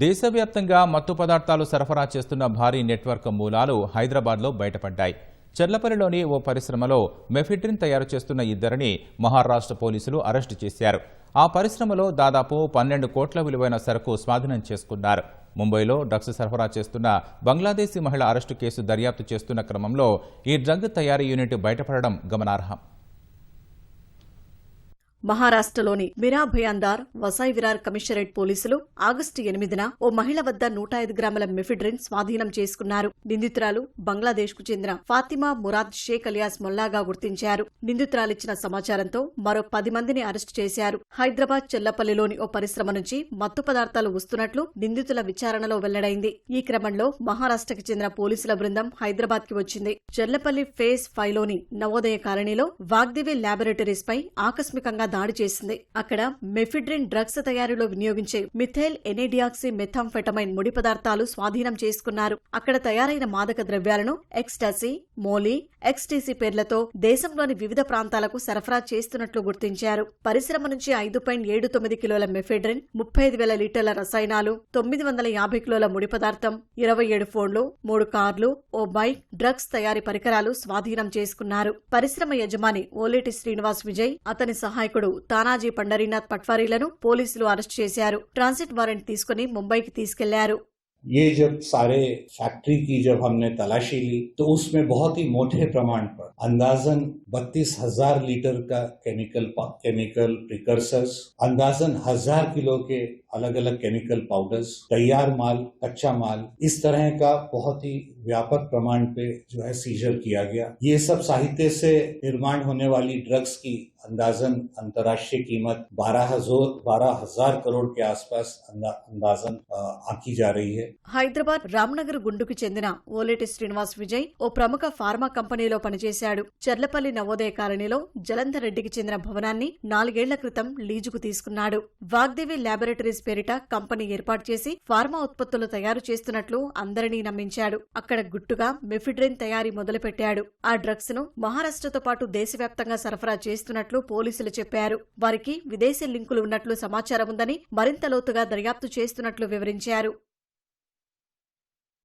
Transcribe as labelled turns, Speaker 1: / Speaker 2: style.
Speaker 1: దేశవ్యాప్తంగా మత్తు పదార్థాలు సరఫరా చేస్తున్న భారీ నెట్వర్క్ మూలాలు హైదరాబాద్లో బయటపడ్డాయి. చెర్లపల్లిలోని ఓ పరిశ్రమలో మెఫిడ్రిన్ తయారు చేస్తున్న ఇద్దరిని మహారాష్ట్ర పోలీసులు అరెస్టు చేశారు. ఆ పరిశ్రమలో దాదాపు 12 కోట్ల విలువైన సరుకు స్వాధీనం చేసుకున్నారు. ముంబైలో డ్రగ్స్ సరఫరా చేస్తున్న బంగ్లాదేశీ మహిళ అరెస్టు కేసు దర్యాప్తు చేస్తున్న క్రమంలో ఈ డ్రగ్ తయారీ యూనిట్ బయటపడడం గమనార్హం.
Speaker 2: మహారాష్ట్రలోని మిరా భయాందార్ వసాయి విరార్ కమిషనరేట్ పోలీసులు ఆగస్టు 8న ఓ మహిళ వద్ద 105 గ్రాముల మెఫిడ్రిన్ స్వాధీనం చేసుకున్నారు. నిందితురాలు బంగ్లాదేశ్కు చెందిన ఫాతిమా మురాద్ షేక్ అలియాస్ మొల్లాగా గుర్తించారు. నిందితురాలిచ్చిన సమాచారంతో మరో 10 మందిని అరెస్టు చేశారు. హైదరాబాద్ చెల్లపల్లిలోని ఓ పరిశ్రమ నుంచి మత్తు పదార్థాలు వస్తున్నట్లు నిందితుల విచారణలో వెల్లడైంది. ఈ క్రమంలో మహారాష్ట్రకు చెందిన పోలీసుల బృందం హైదరాబాద్ కి వచ్చింది. చెర్లపల్లి ఫేజ్ 5లోని నవోదయ కాలనీలో వాగ్దేవి ల్యాబొరేటరీస్ పై ఆకస్మికంగా దాడి చేసింది. అక్కడ మెఫిడ్రిన్ డ్రగ్స్ తయారీలో వినియోగించే మిథైల్ ఎనేడియాక్సీ మెథాంఫెటమైన్ ముడి పదార్థాలు స్వాధీనం చేసుకున్నారు. అక్కడ తయారైన మాదక ద్రవ్యాలను ఎక్స్టాసీ, మోలీ, ఎక్స్టీసీ పేర్లతో దేశంలోని వివిధ ప్రాంతాలకు సరఫరా చేస్తున్నట్లు గుర్తించారు. పరిశ్రమ నుంచి 5.79 కిలోల మెఫిడ్రిన్, 35,000 లీటర్ల రసాయనాలు, 950 కిలోల ముడి పదార్థం, 27 ఫోన్లు, 3 కార్లు, ఓ బైక్, డ్రగ్స్ తయారీ పరికరాలు స్వాధీనం చేసుకున్నారు. పరిశ్రమ యజమాని ఓలేటి శ్రీనివాస్ విజయ్, అతని సహాయకుడు తానాజీ పండరీనాథ్ పట్వారీలను పోలీసులు అరెస్టు చేశారు. ట్రాన్సిట్ వారెంట్ తీసుకుని ముంబైకి తీసుకెళ్లారు.
Speaker 3: ये जब सारे फैक्ट्री की जब हमने तलाशी ली तो उसमें बहुत ही मोटे प्रमाण पर अंदाजन 32,000 लीटर का केमिकल प्रिकर्सर्स, अंदाजन 1,000 किलो के अलग अलग केमिकल पाउडर्स, तैयार माल, कच्चा माल, इस तरह का बहुत ही व्यापक प्रमाण पे जो है सीजर किया गया। ये सब साहित्य से निर्माण होने वाली ड्रग्स की अंदाजन अंतर्राष्ट्रीय कीमत 12,000 करोड़ के आसपास अंदाजन आंकी जा रही है.
Speaker 2: హైదరాబాద్ రామ్నగర్ గుండుకు చెందిన ఓలేటి శ్రీనివాస్ విజయ్ ఓ ప్రముఖ ఫార్మా కంపెనీలో పనిచేశాడు. చెర్లపల్లి నవోదయ కాలనీలో జలంధర్ రెడ్డికి చెందిన భవనాన్ని 4 ఏళ్ల క్రితం లీజుకు తీసుకున్నాడు. వాగ్దేవి ల్యాబొరేటరీస్ పేరిట కంపెనీ ఏర్పాటు చేసి ఫార్మా ఉత్పత్తులు తయారు చేస్తున్నట్లు అందరినీ నమ్మించాడు. అక్కడ గుట్టుగా మెఫిడ్రిన్ తయారీ మొదలుపెట్టాడు. ఆ డ్రగ్స్ ను మహారాష్ట్రతో పాటు దేశవ్యాప్తంగా సరఫరా చేస్తున్నట్లు పోలీసులు చెప్పారు. వారికి విదేశీ లింకులు ఉన్నట్లు సమాచారం ఉందని మరింత లోతుగా దర్యాప్తు చేస్తున్నట్లు వివరించారు.